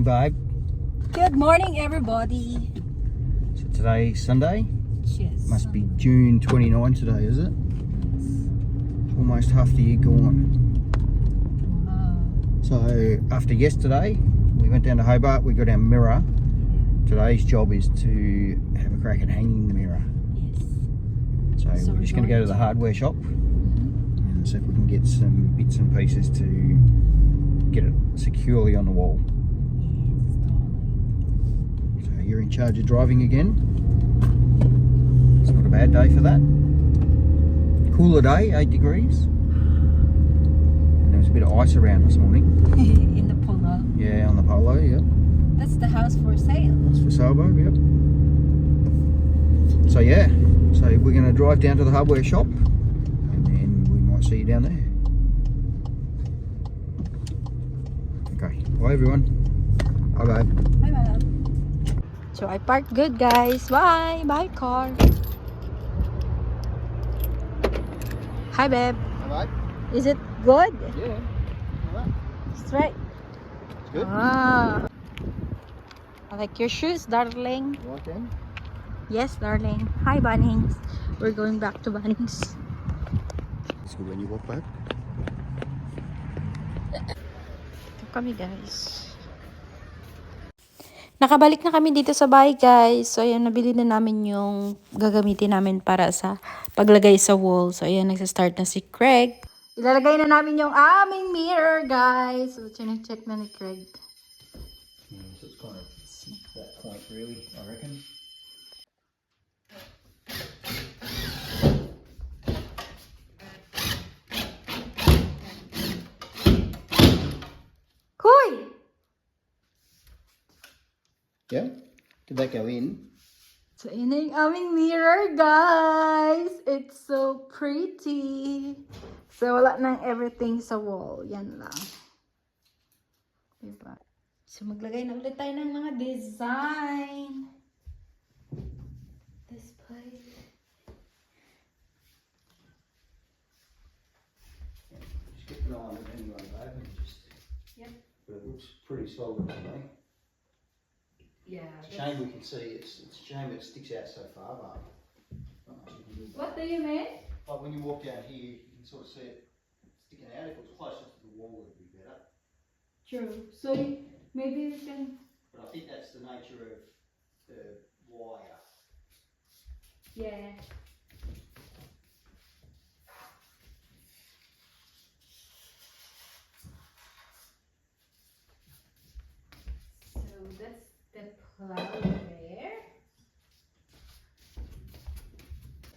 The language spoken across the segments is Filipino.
babe. Good morning, everybody. So today's Sunday. Yes. Must be June 29 today, is it? Almost half the year gone. Wow. So after yesterday, we went down to Hobart. We got our mirror. Today's job is to have a crack at hanging the mirror. Yes. So we're just going to go to the hardware shop and see if we can get some bits and pieces to get it securely on the wall. Yes, So you're in charge of driving again. It's not a bad day for that. Cooler day, 8 degrees. And there was a bit of ice around this morning. in the Polo. Yeah, on the Polo, yeah. That's the house for sale. That's for Sabo, yep. So yeah, so we're going to drive down to the hardware shop and then we might see you down there. Okay, bye everyone. Bye bye. Bye, bye. So I parked good, guys. Bye. Bye, car. Hi, babe. Bye bye. Is it good? Yeah. Alright. Straight. It's good. Ah. I like your shoes, darling. You like them? Yes, darling. Hi, Bunnings. We're going back to Bunnings. It's good when you walk back. Ito kami, guys. Nakabalik na kami dito sa bahay, guys. So, ayan, nabili na namin yung gagamitin namin para sa paglagay sa wall. So, ayan, nagsastart na si Craig. Ilalagay na namin yung aming mirror, guys. So, check na ni Craig. Yeah, so it's kind of that point really, I reckon. Hoy! Yeah? Did that go in? So, yun na yung aming mirror, guys. It's so pretty. So, wala nang everything sa wall. Yan lang. Diba? So, maglagay na ulit tayo ng mga design. Display. Just keep an eye on it anyway, babe. And just, Yep. but it looks pretty solid to me. Yeah. It's a shame we can see, it's a shame it sticks out so far, but What do you mean? like when you walk down here, you can sort of see it sticking out. If it was closer to the wall, it would be better. True. So, maybe we can... But I think that's the nature of the wire. Yeah. So that's the cloud there.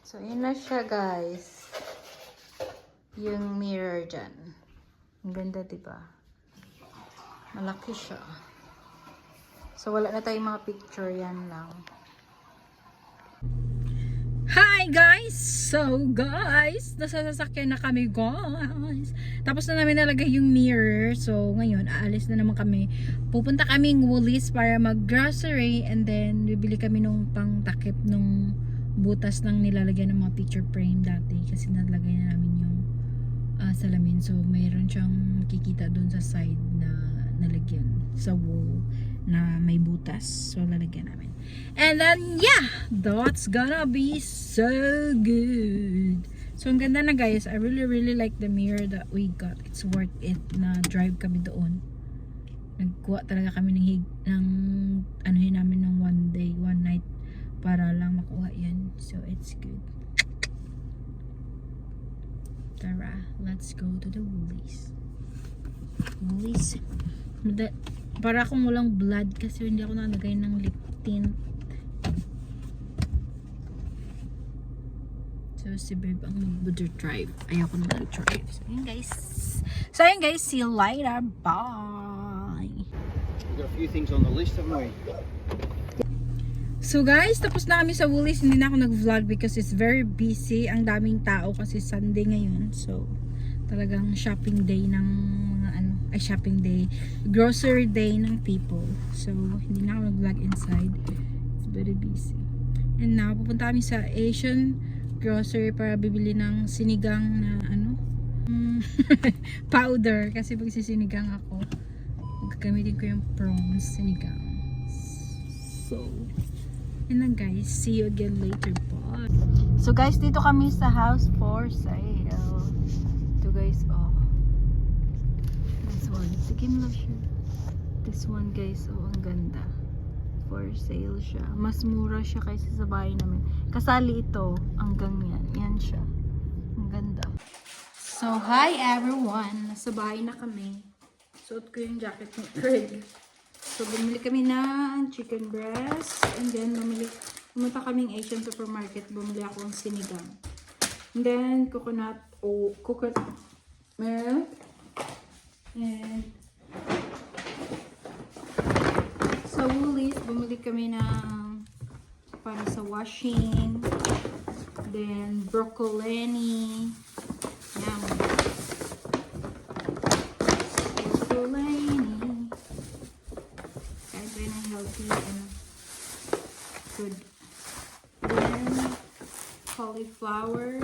So yun na siya, guys. Yung mirror dyan. Ang ganda, diba? Malaki siya. So wala na tayong mga picture, yan lang. Hi guys! So guys, nasa sasakyan na kami guys. Tapos na namin nalagay yung mirror. So ngayon, aalis na naman kami. Pupunta kaming Woolies para mag-grocery and then bibili kami nung pang-takip nung butas ng nilalagyan ng mga picture frame dati. Kasi nalagay na namin yung salamin. So mayroon siyang makikita doon sa side na nalagyan sa wall na may butas. So lalagyan namin. And then, yeah, that's gonna be so good. So, ang ganda na, guys. I really like the mirror that we got. It's worth it na drive kami doon. Nagkuha talaga kami ng anuhin namin ng one day, one night para lang makuha yan. So, it's good. Tara, let's go to the Woolies. Woolies. Para akong walang blood kasi hindi ako nalagay ng lip tint. So si babe ang mag-drive. Ayoko na mag-drive. So yun guys. See you later. Bye. We've got a few things on the list, haven't we? So guys, tapos na kami sa Woolies. Hindi na ako nag-vlog because it's very busy. Ang daming tao kasi Sunday ngayon. So talagang shopping day ng mga shopping day, grocery day ng people. So hindi na ako nag-vlog inside. It's very busy. And now pupunta kami sa Asian grocery para bibili ng sinigang na powder kasi magsisinigang ako. gagamitin ko yung prawns sinigang. So, yun lang guys. See you again later. Bye. So guys, dito kami sa house for sale. Ito guys, oh. This one. Sige mo lang siya. This one guys, oh, ang ganda. For sale siya. Mas mura siya kaysa sa bahay namin. Kasali ito, hanggang yan. Yan siya. Ang ganda. So, hi everyone! Nasa bahay na kami. Suot ko yung jacket ni Craig. So, bumili kami ng chicken breast. And then, pumunta kaming Asian supermarket. Bumili ako ng sinigang. And then, coconut milk. And, sa Woolies, bumili kami ng para sa washing. Then, broccoli. Yum. Broccoli. Kahit rin ang healthy and good. Then, cauliflower.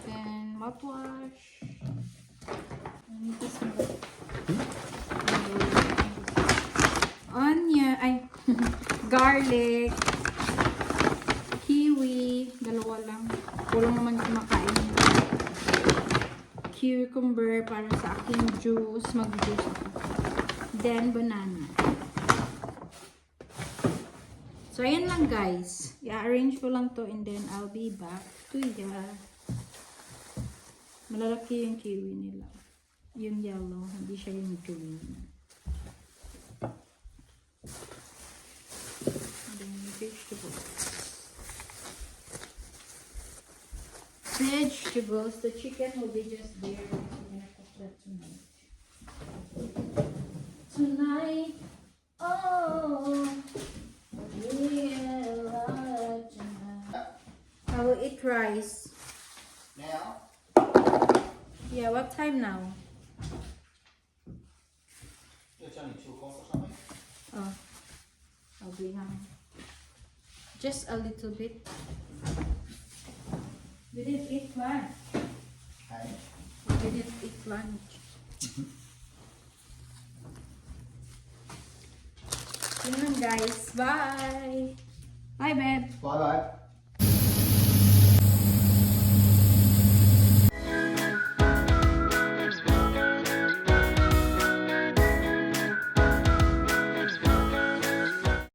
Then, mouthwash. And this one. Onion. Ay, garlic. Kiwi. Dalawa lang. Kulang naman kumakain. Cucumber para sa aking juice. Mag-juice ako. Then, banana. So, ayan lang guys. I-arrange ko lang to and then I'll be back to ya. Malalaki yung kiwi nila. Yung yellow. Hindi siya yung green. And then, vegetables. Vegetables. The chicken will be just there. I'm gonna cook that tonight. Tonight, oh, yeah, tonight. I will eat rice. Now? Yeah, what time now? It's only 2 o'clock or something. Oh, I'll be now. Just a little bit. We didn't eat lunch. Okay. We didn't eat lunch. Yun lang guys. Bye! Bye, babe! Bye bye.